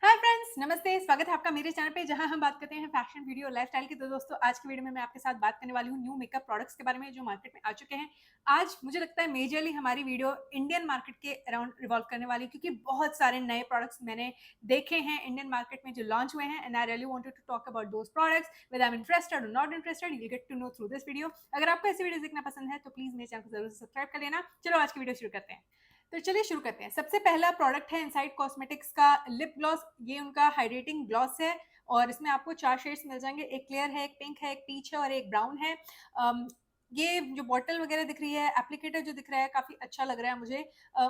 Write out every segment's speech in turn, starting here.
Hi friends, नमस्ते। स्वागत है आपका मेरे चैनल पे जहां हम बात करते हैं फैशन, वीडियो, लाइफस्टाइल की। तो दोस्तों, आज की वीडियो में मैं आपके साथ बात करने वाली हूं न्यू मेकअप प्रोडक्ट्स के बारे में जो मार्केट में आ चुके हैं। आज मुझे लगता है मेजरली हमारी वीडियो इंडियन मार्केट के अराउंड रिवॉल्व करने वाली है, क्योंकि बहुत सारे नए प्रोडक्ट्स मैंने देखे हैं इंडियन मार्केट में जो लॉन्च हुए हैं, and I really wanted to talk about those products. Whether I am interested और not interested, you will get to know through this video. अगर आपको ऐसी वीडियो देखना पसंद है तो प्लीज मेरे चैनल को जरूर सब्सक्राइब कर लेना। चलो आज की वीडियो शुरू करते हैं। तो चलिए शुरू करते हैं। सबसे पहला प्रोडक्ट है इनसाइड कॉस्मेटिक्स का लिप ग्लॉस। ये उनका हाइड्रेटिंग ग्लॉस है और इसमें आपको 4 शेड्स मिल जाएंगे। एक क्लियर है, एक पिंक है, एक पीच है और एक ब्राउन है। ये जो बॉटल वगैरह दिख रही है, एप्लीकेटर जो दिख रहा है, काफी अच्छा लग रहा है मुझे।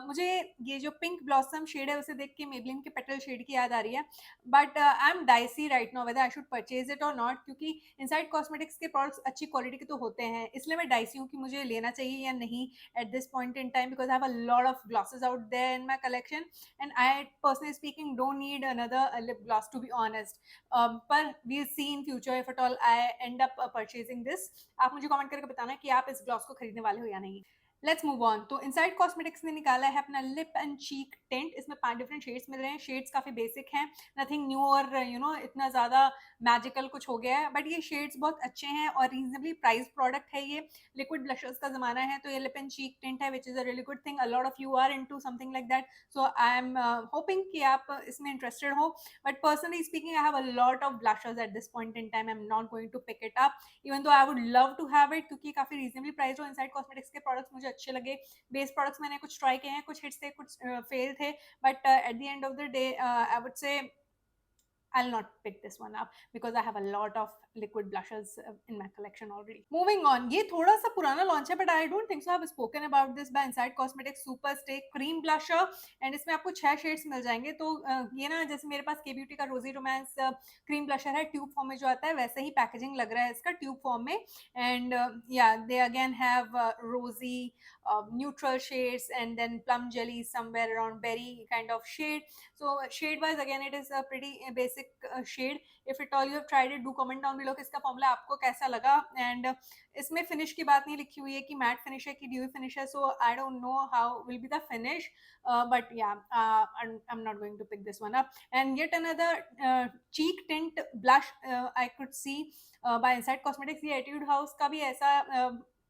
मुझे ये जो पिंक ब्लॉसम शेड है उसे देख के मेबलिन के पेटल शेड की याद आ रही है। But I M dicey right now whether I should purchase it और नॉट, क्योंकि इनसाइड कॉस्मेटिक्स के प्रोडक्ट्स अच्छी क्वालिटी के तो होते हैं, इसलिए मैं डाइसी हूँ कि मुझे लेना चाहिए या नहीं at this point in time, because I have a lot of glosses out there in my collection, and I personally speaking don't need another lip gloss, to be honest. पर we'll see in future if at all I end up purchasing this. आप मुझे comment करके बताना कि आप इस gloss को खरीदने वाले हो या नहीं। Let's move on. तो इनसाइड कॉस्मेटिक्स ने निकाला है अपना लिप एंड चीक टेंट। इसमें 5 डिफरेंट शेड्स मिल रहे हैं। शेड्स काफी बेसिक हैं, नथिंग न्यू और इतना ज्यादा मैजिकल कुछ हो गया है, बट ये शेड्स बहुत अच्छे हैं और रीजनेबली प्राइस प्रोडक्ट है ये। लिक्विड ब्लशर्स का जमाना है, तो ये लिप एंड चीक टिंट है, which is a really good thing. A lot of you are into something like that, so I am hoping कि आप इसमें इंटरेस्टेड हो। But personally speaking, I have a lot of blushers at this point in time. I am not going to pick it up, even though I would love to have it, क्योंकि काफी reasonably price हो। Inside cosmetics के products मुझे अच्छे लगे। Base products मैंने कुछ try किए हैं, कुछ हिट्स थे, कुछ फेल थे, but at the end of the day I would से I'll not pick this one up because I have a lot of liquid blushes in my collection already. Moving on, ये थोड़ा सा पुराना launch है, but I don't think so I've spoken about this by Inside Cosmetics Super Stay Cream Blusher, and इसमें आपको 6 shades मिल जाएंगे। तो ये ना, जैसे मेरे पास के ब्यूटी का रोजी रोमांस क्रीम ब्लशर है, ट्यूब फॉर्म में जो आता है, वैसे ही पैकेजिंग लग रहा है इसका ट्यूब फॉर्म में। एंड या दे अगेन हैव रोजी neutral shades and then plum jelly somewhere around berry kind of shade. So shade wise again it is a pretty basic shade. If at all you have tried it, do comment down below कि इसका formula आपको कैसा लगा। And इसमें finish की बात नहीं लिखी हुई है कि मैट फिनिश है कि ड्यू फिनिश है, so I don't know how will be the finish, but yeah I am not going to pick this one up. And yet another cheek tint blush I could see by Inside Cosmetics. ये Etude House का भी ऐसा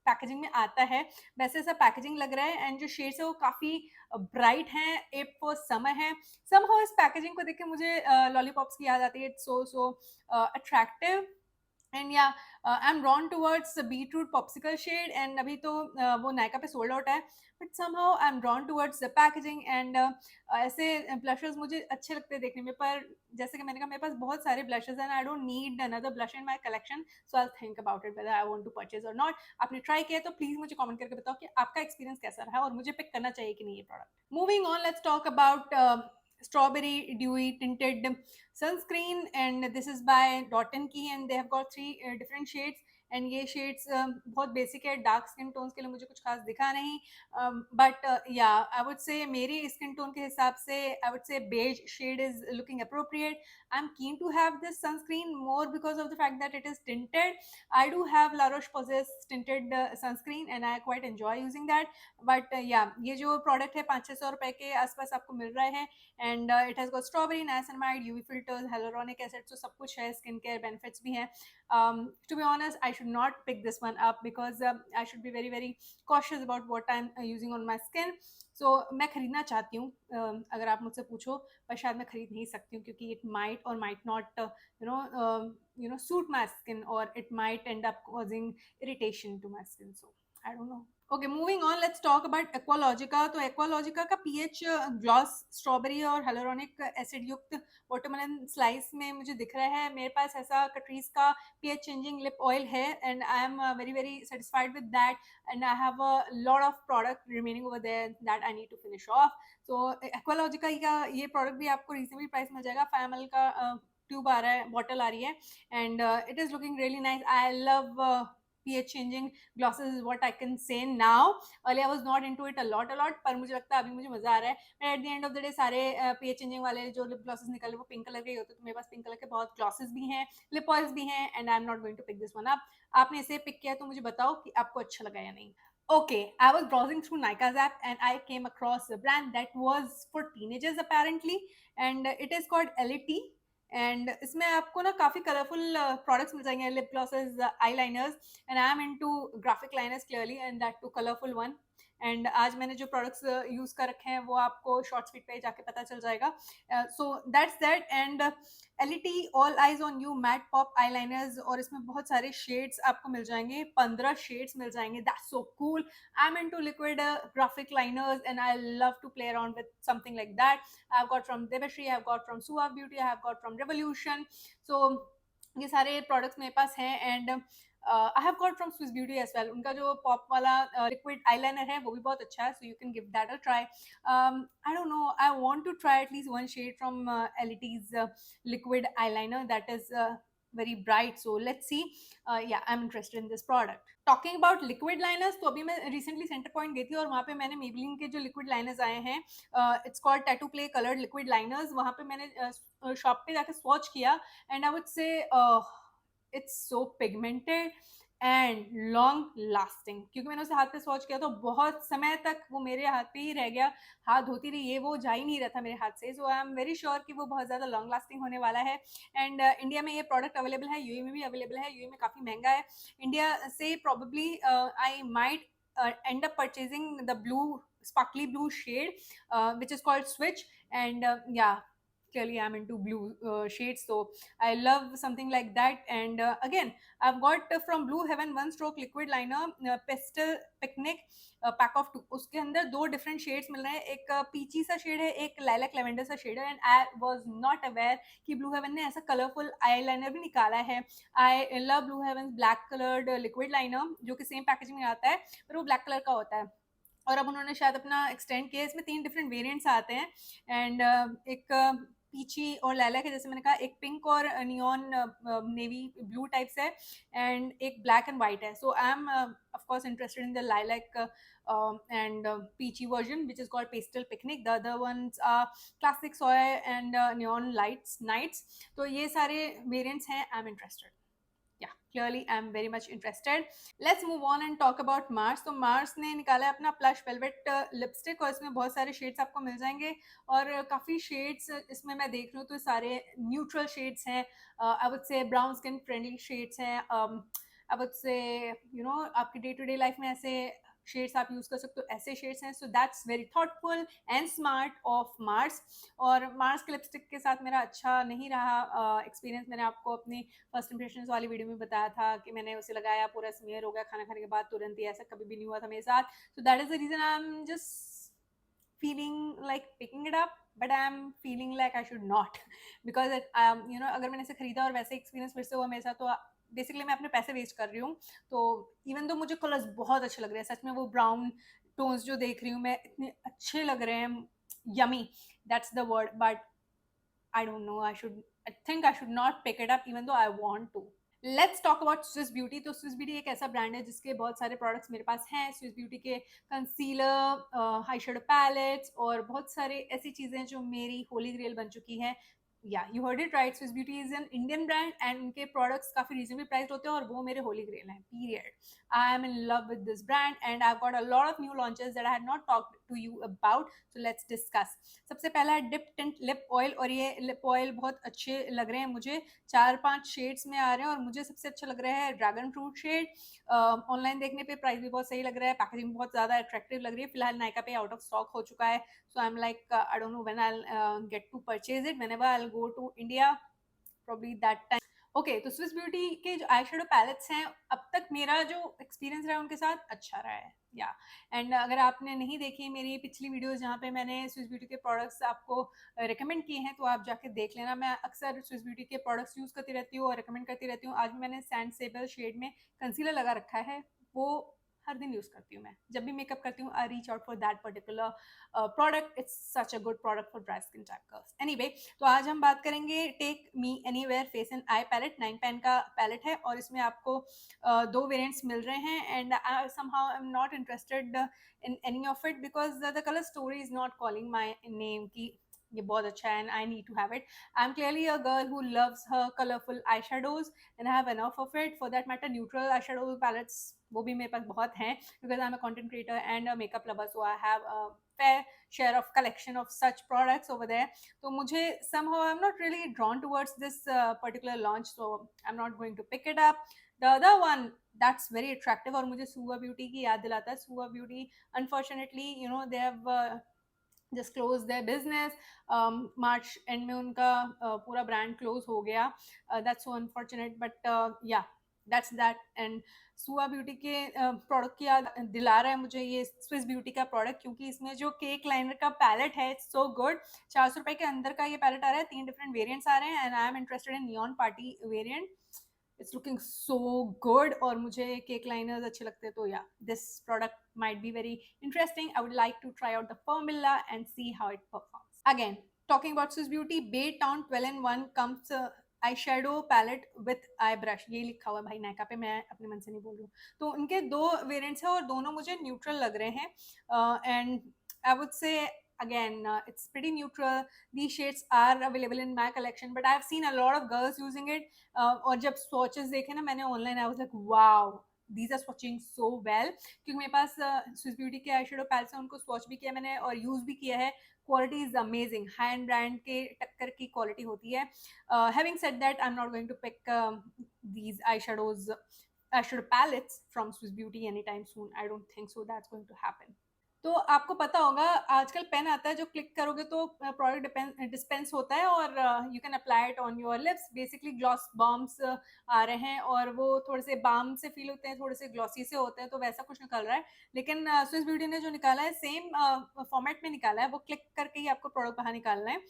packaging में आता है, वैसे ऐसा packaging लग रहा है। एंड जो शेड्स है वो काफी ब्राइट हैं, एप फॉर समर है। समहाउ इस पैकेजिंग को देख के मुझे लॉलीपॉप्स की याद आती है। It's so attractive, and yeah I am drawn towards beetroot popsicle shade. And अभी तो वो नायका पे सोल्ड आउट है, but somehow I am drawn towards the packaging. And ऐसे ब्लशर्स मुझे अच्छे लगते हैं देखने में, पर जैसे कि मैंने कहा, मेरे पास बहुत सारे ब्लशर्स हैं, I don't need another blush in my collection, so I think about it whether I want to purchase और नॉट। आपने ट्राई किया तो प्लीज मुझे कमेंट करके बताओ कि आपका एक्सपीरियंस कैसा रहा और मुझे पिक करना चाहिए कि नहीं ये product. Moving on, let's talk about strawberry dewy tinted sunscreen, and this is by Dot & Key, and they have got 3 different shades. And ये शेड्स बहुत बेसिक है, डार्क स्किन टोन्स के लिए मुझे कुछ खास दिखा नहीं, बट या आई वुड से मेरी स्किन टोन के हिसाब से I would say beige shade is looking appropriate. I am keen to have this sunscreen more because of the fact that it is tinted. I do have La Roche-Posay tinted sunscreen and I quite enjoy using that, but yeah, ये जो product है 500-600 रुपए के आसपास आपको मिल रहा है। And it has got strawberry, niacinamide, UV filters, hyaluronic acid, तो सब कुछ है, स्किन केयर बेनिफिट्स भी हैं। To be honest, I should not pick this one up because I should be very very cautious about what I'm using on my skin. So मैं खरीदना चाहती हूँ, अगर आप मुझसे पूछो, पर शायद मैं खरीद नहीं सकती हूँ, क्योंकि it might or might not suit my skin, or it might end up causing irritation to my skin, so I don't know. Okay, moving on, let's talk about Aqualogica. तो एक्वालॉजिका का पीएच ग्लॉस स्ट्रॉबेरी और हेलोरोनिक acid युक्त watermelon slice में मुझे दिख रहा है। मेरे पास ऐसा कट्रीज का पीएच चेंजिंग लिप ऑयल है, and I am very very satisfied with that, and I have a lot of product remaining over there that I need to finish off. So Aqualogica का ये प्रोडक्ट भी आपको reasonable price मिल जाएगा। 5 ml का tube आ रहा है, bottle आ रही है, and it is looking really nice. I love pH changing glosses is what I can say now. Earlier I was not into it a lot, पर मुझे लगता है अभी मुझे मजा आ रहा है। मैं at the end of the day सारे pH changing वाले जो लिप ग्लॉसेस निकले वो पिंक कलर के ही होते हैं, तो मेरे पास पिंक कलर के बहुत ग्लॉसेस भी हैं, लिप ऑयल्स भी हैं, and I am not going to pick this one up. आपने इसे पिक किया तो मुझे बताओ कि आपको अच्छा लगा या नहीं। Okay, I was browsing through Nika's app and I came across a brand that was for teenagers apparently, and it is called LET. And इसमें आपको ना काफ़ी कलरफुल प्रोडक्ट्स मिल जाएंगे, lip glosses, eye liners, and I am into graphic liners clearly and that too colourful one. And आज मैंने जो products use कर रखे हैं वो आपको शॉर्ट्स फीड पे जाके पता चल जाएगा. So that's that. And LET all eyes on you matte pop eyeliners, और इसमें बहुत सारे शेड्स आपको मिल जाएंगे, 15 शेड्स मिल जाएंगे. That's so cool. I'm into liquid graphic liners and I love to play around with something like that. I've got from Devashri, I've got from Suave Beauty, I've got from Revolution. So ये सारे products मेरे पास हैं. And I have got from Swiss Beauty as well. उनका जो pop वाला liquid eyeliner है वो भी बहुत अच्छा है, so you can give that a try. I don't know, I want to try at least one shade from एलईटीज liquid eyeliner that is very bright, so let's see. Yeah, I'm interested in this product. Talking about liquid liners, तो अभी मैं recently centre point गई थी और वहाँ पे मैंने मेबलिन के जो लिक्विड लाइनर्स आए हैं, it's called tattoo play coloured liquid liners, वहाँ पे मैंने शॉप पे जाके स्वॉच किया एंड आई वुड से it's so pigmented and long lasting. क्योंकि मैंने उसे हाथ पे स्वॉच किया तो बहुत समय तक वो मेरे हाथ पे ही रह गया, हाथ धोती रही, ये वो जा ही नहीं रहा था मेरे हाथ से. सो आई एम वेरी श्योर कि वो बहुत ज़्यादा लॉन्ग लास्टिंग होने वाला है. एंड इंडिया में ये प्रोडक्ट अवेलेबल है, यूए में भी अवेलेबल है. यूए में काफ़ी महंगा है. इंडिया से probably I might end up purchasing the blue, sparkly blue shade, which is called Switch. And yeah, clearly I'm into blue shades, so I love something like that. And again, I've got from Blue Heaven one stroke liquid liner, pastel picnic, pack of 2. उसके अंदर 2 different shades मिल रहे हैं, एक पीची सा shade है, एक lilac lavender सा shade है. And I was not aware कि ब्लू हेवन ने ऐसा कलरफुल आईलाइनर भी निकाला है. I love Blue Heaven black coloured liquid liner, जो कि सेम पैकेजिंग में आता है पर वो ब्लैक कलर का होता है. और अब उन्होंने शायद अपना एक्सटेंड किया, इसमें 3 डिफरेंट वेरिएंट्स आते हैं. एंड एक पीची और लाइलैक है, जैसे मैंने कहा, एक पिंक और नियॉन नेवी ब्लू टाइप्स है, एंड एक ब्लैक एंड वाइट है. So I am of course interested in the lilac and peachy version, which is called pastel picnic. The other ones are classic soy and neon lights nights. तो ये सारे variants हैं. I'm interested. Yeah, clearly I'm very much interested. Let's move on and talk about Mars. तो Mars ने निकाला है अपना plush velvet lipstick, और इसमें बहुत सारे शेड्स आपको मिल जाएंगे. और काफ़ी शेड्स इसमें मैं देख रही हूँ तो सारे न्यूट्रल शेड्स हैं. I would say brown skin friendly shades हैं. आई वुड से आपकी डे टू डे लाइफ में ऐसे शेड्स आप यूज़ कर सकते हो, ऐसे शेड्स हैं. So that's very thoughtful and smart of Mars. और मार्स के लिपस्टिक के साथ मेरा अच्छा नहीं रहा एक्सपीरियंस. मैंने आपको अपनी फर्स्ट इंप्रेशन वाली वीडियो में बताया था कि मैंने उसे लगाया, पूरा स्मेयर हो गया खाना खाने के बाद तुरंत ही. ऐसा कभी भी नहीं हुआ था मेरे साथ. So that is the reason I am just feeling like picking it up, but I am feeling like I should not, because अगर मैंने इसे खरीदा और वैसे एक्सपीरियंस फिर से हुआ मेरे साथ, तो बेसिकली मैं अपने पैसे वेस्ट कर रही हूँ. तो इवन तो मुझे कलर्स बहुत अच्छे लग रहे हैं सच में, वो ब्राउन टोन्स जो देख रही हूँ मैं, इतने अच्छे लग रहे हैं. Yummy, that's the word. But I don't know, I think I should not pick it up even though I want to. Let's talk about Swiss beauty. तो स्विस ब्यूटी एक ऐसा ब्रांड है जिसके बहुत सारे प्रोडक्ट्स मेरे पास हैं. स्विस ब्यूटी के कंसीलर, हाई शेडो पैलेट्स और बहुत सारे ऐसी चीज़ें जो मेरी होली ग्रेल बन चुकी हैं. Yeah you heard it right, Swiss Beauty is an Indian brand and उनके प्रोडक्ट्स काफ़ी रीजनेबल प्राइस होते हैं और वो मेरे होली ग्रेल हैं, period. I am in love with this brand and I got a lot of new launches that I had not talked to you about. So let's discuss. सबसे पहला है dip tint lip oil, और ये lip oil बहुत अच्छे लग रहे हैं मुझे. 4-5 शेड्स में आ रहे हैं और मुझे सबसे अच्छा लग रहा है ड्रैगन फ्रूट शेड. ऑनलाइन देखने पे प्राइस भी बहुत सही लग रहा है, पैकेजिंग बहुत ज़्यादा अट्रैक्टिव लग रही है. फिलहाल नायका पे आउट ऑफ स्टॉक हो चुका है. So I am like I don't know when I will get to purchase it, whenever I will go to India, probably that time. Okay, तो स्विस ब्यूटी के जो आई शेडो पैलेट्स हैं, अब तक मेरा जो एक्सपीरियंस रहा है उनके साथ अच्छा रहा है. या एंड अगर आपने नहीं देखी मेरी पिछली वीडियोस जहाँ पे मैंने स्विस ब्यूटी के प्रोडक्ट्स आपको रिकमेंड किए हैं, तो आप जाके देख लेना. मैं अक्सर स्विस ब्यूटी के प्रोडक्ट्स यूज़ करती रहती हूँ और रिकमेंड करती रहती हूँ. आज भी मैंने सैंड सेबल शेड में कंसीलर लगा रखा है, वो हर दिन यूज़ करती हूँ मैं. जब भी मेकअप करती हूँ I reach out for that particular product. It's such a good product for dry skin type girls. Anyway, तो आज हम बात करेंगे take me anywhere face and eye palette. 9 pan का पैलेट है और इसमें आपको 2 वेरिएंट्स मिल रहे हैं. And I somehow I am not interested in any of it because the colour story is not calling my name की ये बहुत अच्छा है and I need to have it. I am clearly a girl who loves her colourful eye shadows and I have enough of it. For that matter neutral eye shadow palettes वो भी मेरे पास बहुत हैं, because I am a content creator and a makeup lover, so I have a fair share of collection of such products over there. तो मुझे somehow I'm not really drawn towards this particular launch, so I'm not going to pick it up. The other one that's very attractive और मुझे Suva Beauty की याद दिलाता है. Suva Beauty, unfortunately, you know, they have just close their business. March and में उनका पूरा brand close हो गया. दैट्स सो अनफॉर्चुनेट, बट या that's that. And Sua beauty के प्रोडक्ट की याद दिला रहा है मुझे ये स्विस ब्यूटी का प्रोडक्ट, क्योंकि इसमें जो केक लाइनर का पैलेट है इट्स सो गुड. 400 रुपए के अंदर का ये पैलेट आ रहा है, 3 डिफरेंट वेरिएंट्स आ रहे हैं, and I am interested in neon party variant. It's looking so good और मुझे केक लाइनर्स अच्छे लगते हैं, तो या this product might be very interesting. I would like to try out the formula and see how it performs. Again, talking about Swiss Beauty, Baytown 12-in-1 comes eyeshadow palette with eye brush. ये लिखा हुआ है भाई नायका पे, मैं अपने मन से नहीं बोल रही हूँ. तो उनके 2 वेरिएंट्स हैं और दोनों मुझे न्यूट्रल लग रहे हैं, एंड आई वुड से again it's pretty neutral. These shades are available in my collection, but I've seen a lot of girls using it. और जब swatches देखे ना मैंने online, I was like wow, these are swatching so well. क्योंकि मेरे पास Swiss Beauty के आई shadow pallets हैं, उनको स्वॉच भी किया मैंने और यूज़ भी किया है. Quality is amazing, high end brand के टक्कर की क्वालिटी होती है. Having said that, I am not going to pick these eye shadow palettes from Swiss Beauty any time soon. I don't think so that's going to happen. तो आपको पता होगा आजकल पेन आता है जो क्लिक करोगे तो प्रोडक्ट डिस्पेंस होता है और you can apply it on your lips. Basically gloss balms आ रहे हैं और वो थोड़े से बाम से फील होते हैं, थोड़े से ग्लॉसी से होते हैं, तो वैसा कुछ निकल रहा है. लेकिन स्विस ब्यूटी ने जो निकाला है सेम फॉर्मेट में निकाला है, वो क्लिक करके ही आपको प्रोडक्ट बाहर निकालना है,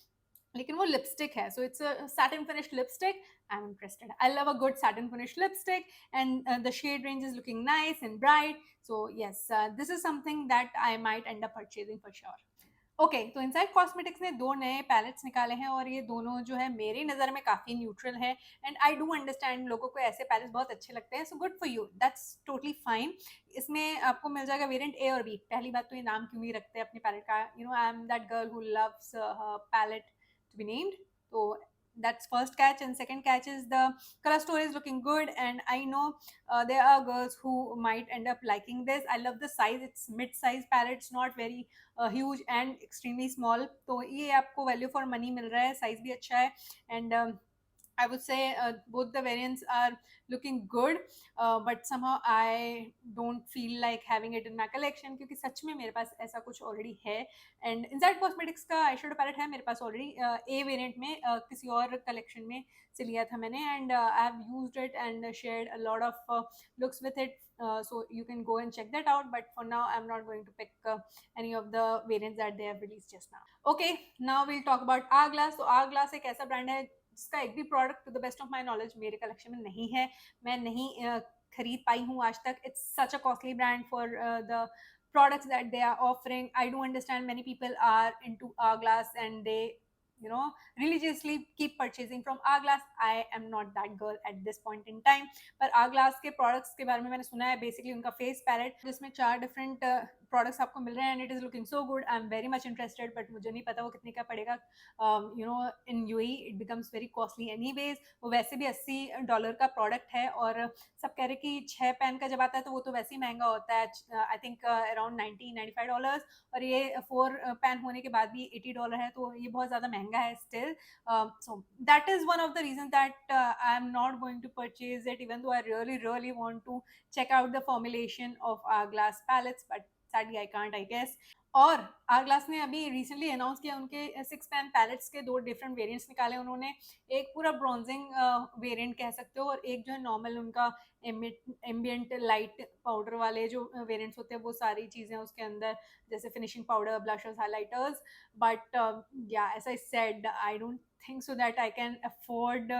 लेकिन वो लिपस्टिक है. So it's a satin finished lipstick. I'm interested. I love a good satin finished lipstick, and the shade range is looking nice and bright. So yes, this is something that I might end up purchasing for sure. Okay, तो inside cosmetics ने 2 नए pallets निकाले हैं और ये दोनों जो है मेरी नज़र में काफ़ी न्यूट्रल है, एंड आई डू अंडरस्टैंड लोगों को ऐसे पैलेट्स बहुत अच्छे लगते हैं, so good for you, that's totally fine. इसमें आपको मिल जाएगा वेरिएंट ए और बी. पहली बात तो ये नाम क्यों नहीं रखते अपने पैलेट का, you know, I am that girl who loves palette to be named. So that's first catch, and second catch is the color story is looking good, and I know there are girls who might end up liking this. I love the size, it's mid-size palette, it's not very huge and extremely small. तो ये आपको value for money मिल रहा है, size भी अच्छा है, and I would say both the variants are looking good, but somehow I don't feel like having it in my collection क्योंकि सच में मेरे पास ऐसा कुछ already है. And Inside Cosmetics का आई शेडो पैलेट है मेरे पास already A variant में, किसी और collection में से लिया था मैंने, and I have used it and shared a lot of looks with it. So you can go and check that out, but for now I'm not going to pick any of the variants that they have released just now. Okay, now we'll talk about Hourglass. So Hourglass एक ऐसा brand है जिसका एक भी product to the best of my knowledge मेरे collection में नहीं है, मैं नहीं खरीद पाई हूँ आज तक. It's such a costly brand for the products that they are offering. I do understand many people are into Hourglass and they, you know, religiously keep purchasing from Hourglass. I am not that girl at this point in time. पर Hourglass के products के बारे में मैंने सुना है, basically उनका face palette जिसमें 4 different products आपको मिल रहे हैं, and it is looking so good. I am very much interested, but मुझे नहीं पता वो कितने का पड़ेगा. You know, in UAE it becomes very costly anyways. वो वैसे भी $80 का प्रोडक्ट है और सब कह रहे कि 6 पैन का जब आता है तो वो तो वैसे ही महंगा होता है, आई थिंक अराउंड $90-95, और ये 4 पैन होने के बाद भी $80 है, तो ये बहुत ज़्यादा महंगा है still. So that is one of the reasons that I am not going to purchase it, even though I really want to check out the formulation of Hourglass palettes, but sadly I can't, I guess. और Hourglass ने अभी recently announce किया उनके 6 pan pallets के 2 different variants निकाले उन्होंने. एक पूरा ब्रॉन्जिंग वेरिएंट कह सकते हो, और एक जो है नॉर्मल उनका एम्बियंट लाइट पाउडर वाले जो वेरिएंट्स होते हैं, वो सारी चीज़ें उसके अंदर, जैसे finishing powder, blushers, highlighters. But yeah as I said, I don't think so that I can afford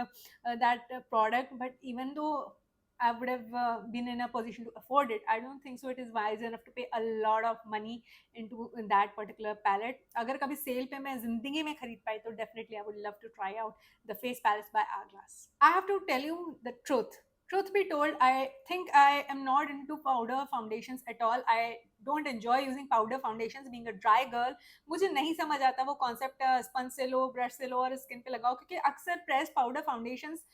that product, but even though I would have been in a position to afford it, I don't think so it is wise enough to pay a lot of money into that particular palette. अगर कभी cell पे मैं जिंदगी में खरीद पाई तो definitely I would love to try out the face palettes by Hourglass. I have to tell you the truth. Truth be told, I think I am not into powder foundations at all. I don't enjoy using powder foundations. Being a dry girl, मुझे नहीं समझ आता वो concept sponge से लो, brush से लो और skin पे लगाओ, क्योंकि अक्सर प्रेस पाउडर फाउंडेशंस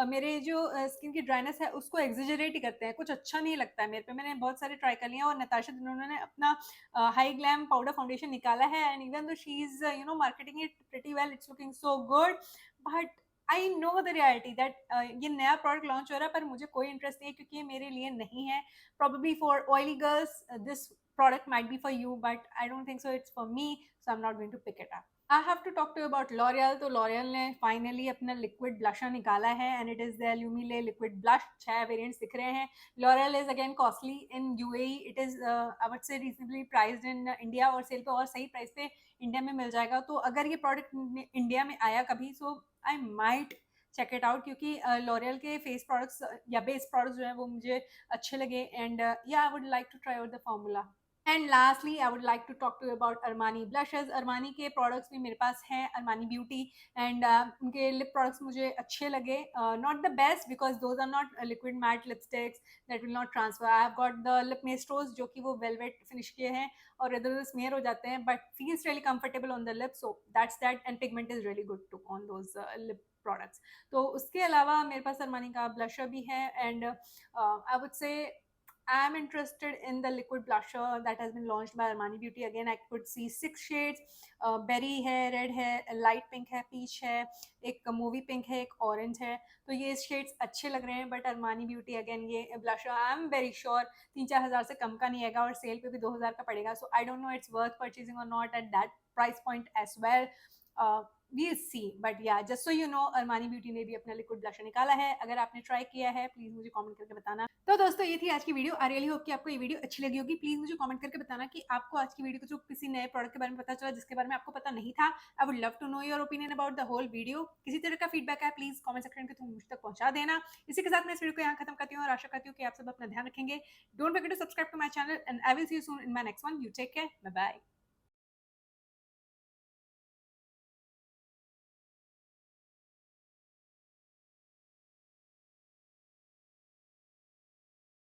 मेरे जो स्किन की ड्राइनेस है उसको एग्जिजरेट ही करते हैं, कुछ अच्छा नहीं लगता है मेरे पे। मैंने बहुत सारे ट्राई कर लिए हैं और नताशा दिनों ने अपना हाई ग्लैम पाउडर फाउंडेशन निकाला है, and even though she is marketing it pretty well, it's looking so good, but I know the reality that ये नया प्रोडक्ट लॉन्च हो रहा है पर मुझे कोई इंटरेस्ट नहीं है, क्योंकि ये मेरे लिए नहीं है। Probably for oily girls, this product might be for you, but I don't think so it's for me, so I'm not going to pick it up. I have to talk to you about L'Oreal. तो L'Oreal ने finally अपना liquid blusher निकाला है, and it is the Lumile liquid blush. 6 variants दिख रहे हैं। L'Oreal is again costly in UAE. It is I would say reasonably priced in India, और cell पे और सही प्राइस पे इंडिया में मिल जाएगा। तो अगर ये प्रोडक्ट इंडिया में आया कभी, so I might check it out, क्योंकि लॉरियल के फेस प्रोडक्ट्स या बेस प्रोडक्ट्स जो है वो मुझे अच्छे लगे, and yeah I would like to try out the formula. And lastly I would like to talk to about Armani blushes. Armani के प्रोडक्ट्स भी मेरे पास हैं, अरमानी ब्यूटी, एंड उनके लिप प्रोडक्ट्स मुझे अच्छे लगे। Not the best because those are not liquid matte lipsticks that will not transfer. I have got the lip maestros जो कि वो वेलवेट फिनिश के हैं और इधर उधर स्मेयर हो जाते हैं, but feels really comfortable on the lip, so that's that, and pigment is really good too on those lip products. तो उसके अलावा मेरे पास अरमानी का ब्लशर भी है, एंड आई वुड से I am interested in the liquid blusher that has been launched by Armani Beauty. Again, I could see 6 shades. Berry है, red है, light pink है, peach है, एक movie pink है, एक orange है। तो ये shades अच्छे लग रहे हैं, but Armani Beauty again ये blusher I am very sure 3-4 हज़ार से कम का नहीं आएगा, और सेल पे भी 2,000 का पड़ेगा। So I don't know it's worth purchasing or not at that price point as well. We'll see, but yeah, just so you know, Armani Beauty ने भी अपना लिक्विड ब्लशर निकाला है। अगर आपने ट्राई किया है प्लीज मुझे कमेंट करके बताना। तो दोस्तों ये थी आज की वीडियो। आई रियली होप कि आपको ये वीडियो अच्छी लगी होगी। प्लीज मुझे कमेंट करके बताना कि आपको आज की वीडियो को जो किसी नए प्रोडक्ट के बारे में पता चला जिसके बारे में आपको पता नहीं था। I would love to know your opinion about the whole video. किसी तरह का फीडबैक है प्लीज कमेंट सेक्शन के थ्रू मुझ तक पहुंचा देना। इसी के साथ मैं इस वीडियो को यहाँ खत्म करती हूँ और आशा करती हूँ कि आप सब अपना ध्यान रखेंगे। Don't forget to subscribe to my channel, and I will see you soon in my next one. You take care, bye bye.